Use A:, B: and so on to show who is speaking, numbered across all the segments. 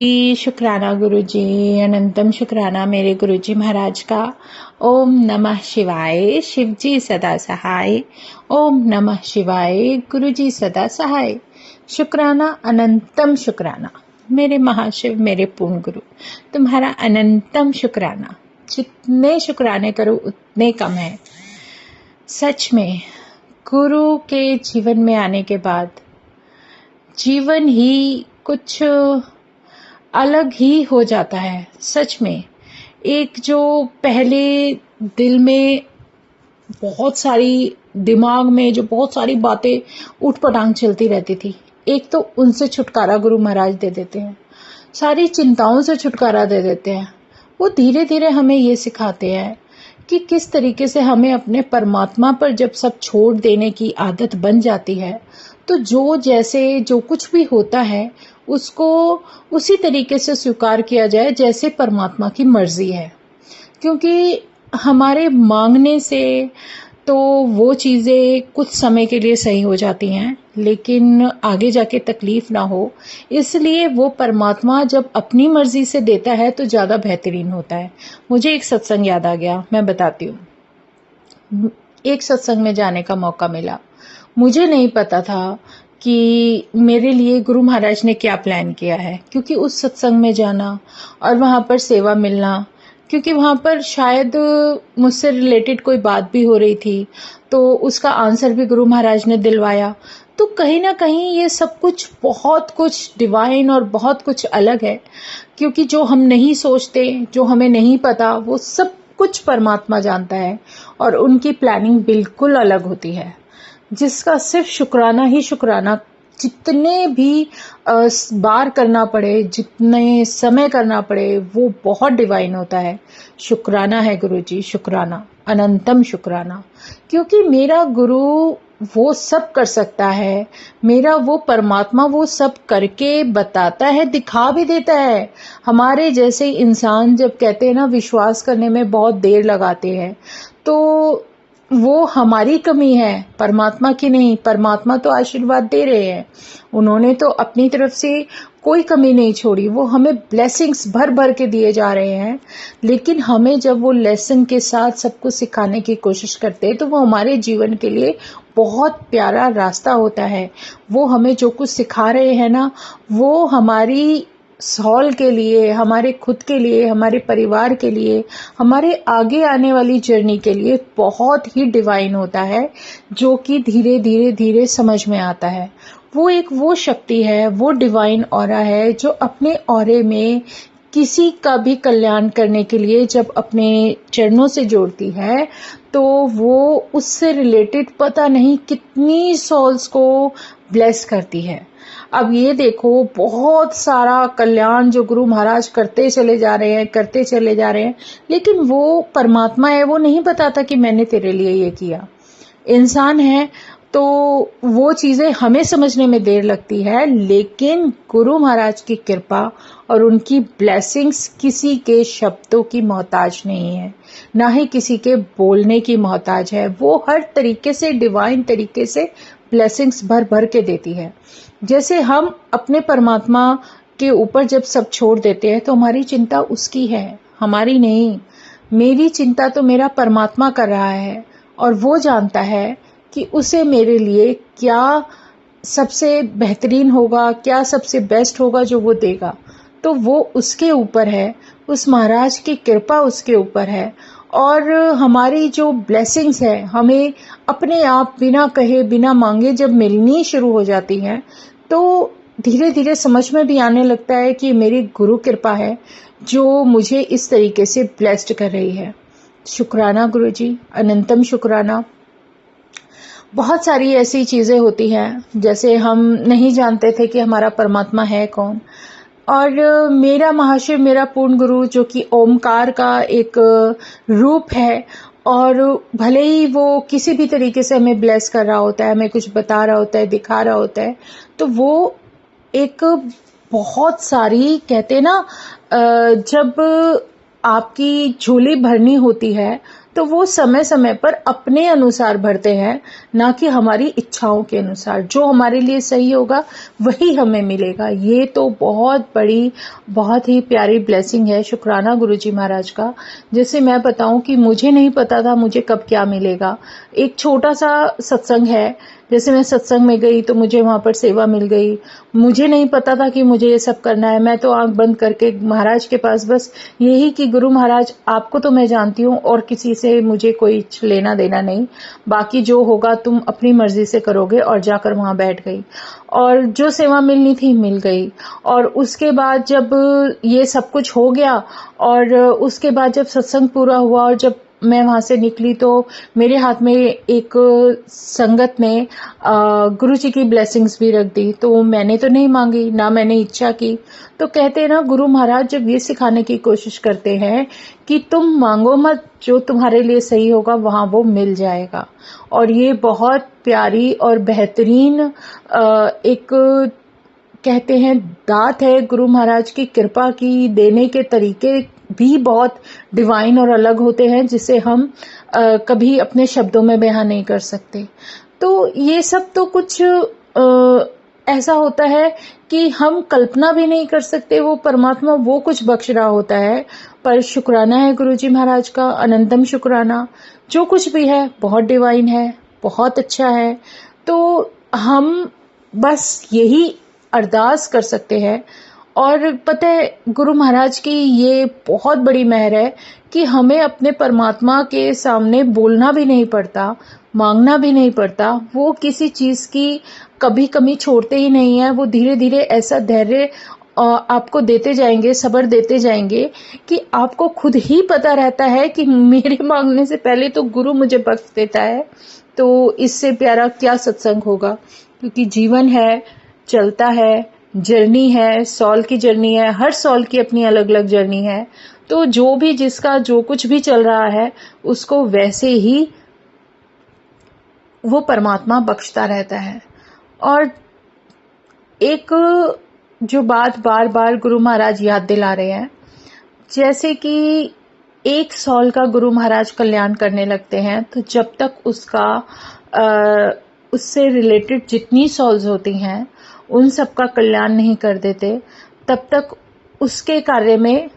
A: शुक्राना गुरुजी, अनंतम शुक्राना मेरे गुरुजी महाराज का। ओम नमः शिवाय, शिवजी सदा सहाय। ओम नमः शिवाय, गुरुजी सदा सहाय। शुक्राना, अनंतम शुक्राना मेरे महाशिव, मेरे पूर्ण गुरु, तुम्हारा अनंतम शुक्राना। जितने शुक्राने करो उतने कम है। सच में गुरु के जीवन में आने के बाद जीवन ही कुछ अलग ही हो जाता है। सच में एक जो पहले दिल में बहुत सारी, दिमाग में जो बहुत सारी बातें उठपटांग चलती रहती थी, एक तो उनसे छुटकारा गुरु महाराज दे देते हैं, सारी चिंताओं से छुटकारा दे देते हैं। वो धीरे धीरे हमें ये सिखाते हैं कि किस तरीके से हमें अपने परमात्मा पर जब सब छोड़ देने की आदत बन जाती है, तो जो जैसे जो कुछ भी होता है उसको उसी तरीके से स्वीकार किया जाए जैसे परमात्मा की मर्जी है। क्योंकि हमारे मांगने से तो वो चीज़ें कुछ समय के लिए सही हो जाती हैं, लेकिन आगे जाके तकलीफ ना हो, इसलिए वो परमात्मा जब अपनी मर्जी से देता है तो ज़्यादा बेहतरीन होता है। मुझे एक सत्संग याद आ गया, मैं बताती हूँ। एक सत्संग में जाने का मौका मिला। मुझे नहीं पता था कि मेरे लिए गुरु महाराज ने क्या प्लान किया है, क्योंकि उस सत्संग में जाना और वहाँ पर सेवा मिलना, क्योंकि वहाँ पर शायद मुझसे रिलेटेड कोई बात भी हो रही थी, तो उसका आंसर भी गुरु महाराज ने दिलवाया। तो कहीं ना कहीं ये सब कुछ बहुत कुछ डिवाइन और बहुत कुछ अलग है, क्योंकि जो हम नहीं सोचते, जो हमें नहीं पता, वो सब कुछ परमात्मा जानता है और उनकी प्लानिंग बिल्कुल अलग होती है, जिसका सिर्फ शुक्राना ही शुक्राना, जितने भी बार करना पड़े, जितने समय करना पड़े, वो बहुत डिवाइन होता है। शुक्राना है गुरुजी, शुक्राना, अनंतम शुक्राना। क्योंकि मेरा गुरु वो सब कर सकता है, मेरा वो परमात्मा वो सब करके बताता है, दिखा भी देता है। हमारे जैसे इंसान जब कहते हैं ना, विश्वास करने में बहुत देर लगाते हैं, तो वो हमारी कमी है, परमात्मा की नहीं। परमात्मा तो आशीर्वाद दे रहे हैं, उन्होंने तो अपनी तरफ से कोई कमी नहीं छोड़ी, वो हमें ब्लेसिंग्स भर भर के दिए जा रहे हैं। लेकिन हमें जब वो लेसन के साथ सब कुछ सिखाने की कोशिश करते हैं, तो वो हमारे जीवन के लिए बहुत प्यारा रास्ता होता है। वो हमें जो कुछ सिखा रहे हैं ना, वो हमारी सॉल के लिए, हमारे खुद के लिए, हमारे परिवार के लिए, हमारे आगे आने वाली जर्नी के लिए बहुत ही डिवाइन होता है, जो कि धीरे धीरे धीरे समझ में आता है। वो शक्ति है, वो डिवाइन ऑरा है, जो अपने ऑरे में किसी का भी कल्याण करने के लिए जब अपने चरणों से जोड़ती है, तो वो उससे रिलेटेड पता नहीं कितनी सॉल्स को ब्लेस करती है। अब ये देखो, बहुत सारा कल्याण जो गुरु महाराज करते चले जा रहे हैं, करते चले जा रहे हैं, लेकिन वो परमात्मा है, वो नहीं बताता कि मैंने तेरे लिए ये किया। इंसान है तो वो चीजें हमें समझने में देर लगती है, लेकिन गुरु महाराज की कृपा और उनकी ब्लेसिंग्स किसी के शब्दों की मोहताज नहीं है, ना ही किसी के बोलने की मोहताज है। वो हर तरीके से डिवाइन तरीके से ब्लेसिंग्स भर भर के देती है। जैसे हम अपने परमात्मा के ऊपर जब सब छोड़ देते हैं, तो हमारी चिंता उसकी है, हमारी नहीं। मेरी चिंता तो मेरा परमात्मा कर रहा है, और वो जानता है कि उसे मेरे लिए क्या सबसे बेहतरीन होगा, क्या सबसे बेस्ट होगा जो वो देगा। तो वो उसके ऊपर है, उस महाराज की कृपा उसके ऊपर है। और हमारी जो ब्लेसिंग्स है, हमें अपने आप बिना कहे बिना मांगे जब मिलनी शुरू हो जाती हैं, तो धीरे धीरे समझ में भी आने लगता है कि मेरी गुरु कृपा है जो मुझे इस तरीके से ब्लेस्ड कर रही है। शुक्राना गुरुजी, अनंतम शुक्राना। बहुत सारी ऐसी चीजें होती हैं, जैसे हम नहीं जानते थे कि हमारा परमात्मा है कौन। और मेरा महाशिव, मेरा पूर्ण गुरु, जो कि ओमकार का एक रूप है, और भले ही वो किसी भी तरीके से हमें ब्लेस कर रहा होता है, हमें कुछ बता रहा होता है, दिखा रहा होता है, तो वो एक बहुत सारी, कहते हैं ना, जब आपकी झोली भरनी होती है, तो वो समय समय पर अपने अनुसार भरते हैं, ना कि हमारी इच्छाओं के अनुसार। जो हमारे लिए सही होगा वही हमें मिलेगा। ये तो बहुत बड़ी, बहुत ही प्यारी ब्लेसिंग है शुक्राना गुरुजी महाराज का। जैसे मैं बताऊं कि मुझे नहीं पता था मुझे कब क्या मिलेगा। एक छोटा सा सत्संग है, जैसे मैं सत्संग में गई तो मुझे वहां पर सेवा मिल गई। मुझे नहीं पता था कि मुझे ये सब करना है। मैं तो आंख बंद करके महाराज के पास बस यही कि गुरु महाराज आपको तो मैं जानती हूँ और किसी से मुझे कोई लेना देना नहीं, बाकी जो होगा तुम अपनी मर्जी से करोगे, और जाकर वहां बैठ गई और जो सेवा मिलनी थी मिल गई। और उसके बाद जब ये सब कुछ हो गया और उसके बाद जब सत्संग पूरा हुआ और जब मैं वहां से निकली तो मेरे हाथ में एक संगत ने गुरु जी की ब्लेसिंग्स भी रख दी। तो मैंने तो नहीं मांगी, ना मैंने इच्छा की। तो कहते हैं ना गुरु महाराज जब ये सिखाने की कोशिश करते हैं कि तुम मांगो मत, जो तुम्हारे लिए सही होगा वहां वो मिल जाएगा। और ये बहुत प्यारी और बेहतरीन एक कहते हैं दात है गुरु महाराज की कृपा की। देने के तरीके भी बहुत डिवाइन और अलग होते हैं, जिसे हम कभी अपने शब्दों में बयां नहीं कर सकते। तो ये सब तो कुछ ऐसा होता है कि हम कल्पना भी नहीं कर सकते। वो परमात्मा वो कुछ बख्श रहा होता है। पर शुक्राना है गुरुजी महाराज का, अनंतम शुक्राना। जो कुछ भी है बहुत डिवाइन है, बहुत अच्छा है। तो हम बस यही अरदास कर सकते हैं। और पता है गुरु महाराज की ये बहुत बड़ी मेहर है कि हमें अपने परमात्मा के सामने बोलना भी नहीं पड़ता, मांगना भी नहीं पड़ता। वो किसी चीज की कभी कमी छोड़ते ही नहीं है। वो धीरे धीरे ऐसा धैर्य आपको देते जाएंगे, सब्र देते जाएंगे कि आपको खुद ही पता रहता है कि मेरे मांगने से पहले तो गुरु मुझे बख्श देता है। तो इससे प्यारा क्या सत्संग होगा। क्योंकि जीवन है, चलता है, जर्नी है, सॉल की जर्नी है, हर सॉल की अपनी अलग अलग जर्नी है। तो जो भी जिसका जो कुछ भी चल रहा है उसको वैसे ही वो परमात्मा बख्शता रहता है। और एक जो बात बार बार गुरु महाराज याद दिला रहे हैं, जैसे कि एक सॉल का गुरु महाराज कल्याण करने लगते हैं तो जब तक उससे रिलेटेड जितनी सॉल्स होती हैं उन सब का कल्याण नहीं कर देते, तब तक उसके कार्य में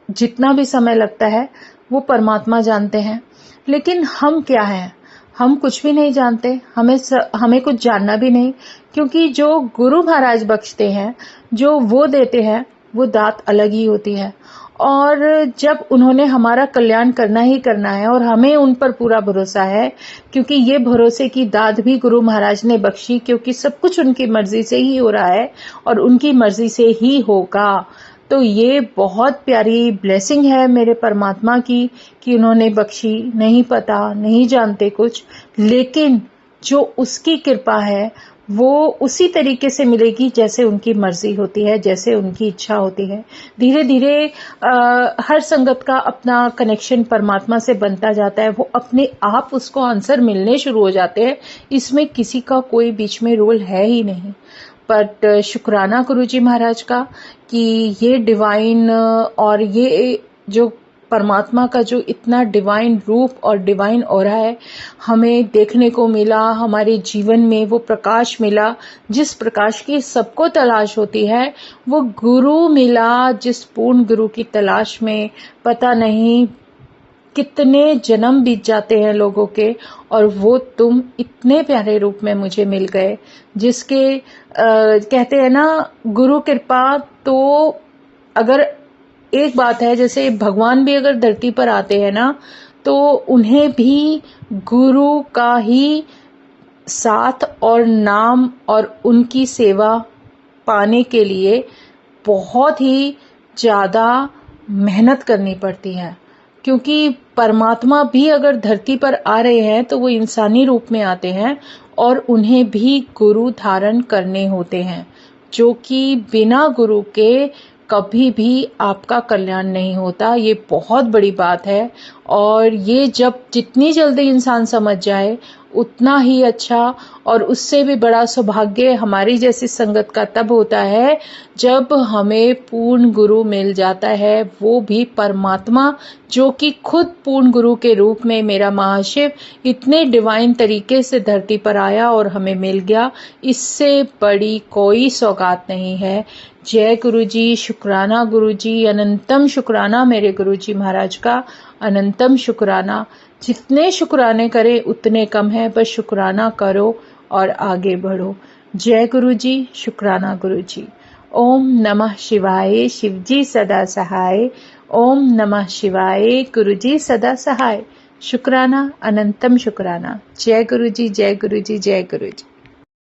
A: जितना भी समय लगता है वो परमात्मा जानते हैं। लेकिन हम क्या हैं? हम कुछ भी नहीं जानते। हमें कुछ जानना भी नहीं, क्योंकि जो गुरु महाराज बख्शते हैं, जो वो देते हैं, वो दात अलग ही होती है। और जब उन्होंने हमारा कल्याण करना ही करना है और हमें उन पर पूरा भरोसा है, क्योंकि ये भरोसे की दात भी गुरु महाराज ने बख्शी, क्योंकि सब कुछ उनकी मर्जी से ही हो रहा है और उनकी मर्जी से ही होगा। तो ये बहुत प्यारी ब्लेसिंग है मेरे परमात्मा की कि उन्होंने बख्शी। नहीं पता, नहीं जानते कुछ, लेकिन जो उसकी कृपा है वो उसी तरीके से मिलेगी जैसे उनकी मर्जी होती है, जैसे उनकी इच्छा होती है। धीरे धीरे हर संगत का अपना कनेक्शन परमात्मा से बनता जाता है। वो अपने आप उसको आंसर मिलने शुरू हो जाते हैं। इसमें किसी का कोई बीच में रोल है ही नहीं। बट शुक्राना गुरुजी महाराज का कि ये डिवाइन और ये जो परमात्मा का जो इतना डिवाइन रूप और डिवाइन ऑरा है हमें देखने को मिला। हमारे जीवन में वो प्रकाश मिला जिस प्रकाश की सबको तलाश होती है। वो गुरु मिला जिस पूर्ण गुरु की तलाश में पता नहीं कितने जन्म बीत जाते हैं लोगों के, और वो तुम इतने प्यारे रूप में मुझे मिल गए। जिसके कहते हैं ना गुरु कृपा। तो अगर एक बात है, जैसे भगवान भी अगर धरती पर आते हैं ना तो उन्हें भी गुरु का ही साथ और नाम और उनकी सेवा पाने के लिए बहुत ही ज्यादा मेहनत करनी पड़ती है। क्योंकि परमात्मा भी अगर धरती पर आ रहे हैं तो वो इंसानी रूप में आते हैं और उन्हें भी गुरु धारण करने होते हैं, जो कि बिना गुरु के कभी भी आपका कल्याण नहीं होता। ये बहुत बड़ी बात है। और ये जब जितनी जल्दी इंसान समझ जाए उतना ही अच्छा और उससे भी बड़ा सौभाग्य हमारी जैसी संगत का तब होता है जब हमें पूर्ण गुरु मिल जाता है, वो भी परमात्मा, जो कि खुद पूर्ण गुरु के रूप में मेरा महाशिव इतने डिवाइन तरीके से धरती पर आया और हमें मिल गया। इससे बड़ी कोई सौगात नहीं है। जय गुरु जी, शुक्राना गुरु जी, अनंतम शुक्राना मेरे गुरु जी महाराज का, अनंतम शुक्राना। जितने शुक्राने करें उतने कम है, बस शुक्राना करो और आगे बढ़ो। जय गुरु जी, शुक्राना गुरु जी। ओम नमः शिवाय, शिव जी सदा सहाय। ओम नमः शिवाय, गुरु जी सदा सहाय। शुक्राना, अनंतम शुक्राना। जय गुरु जी, जय गुरु जी, जय गुरु जी।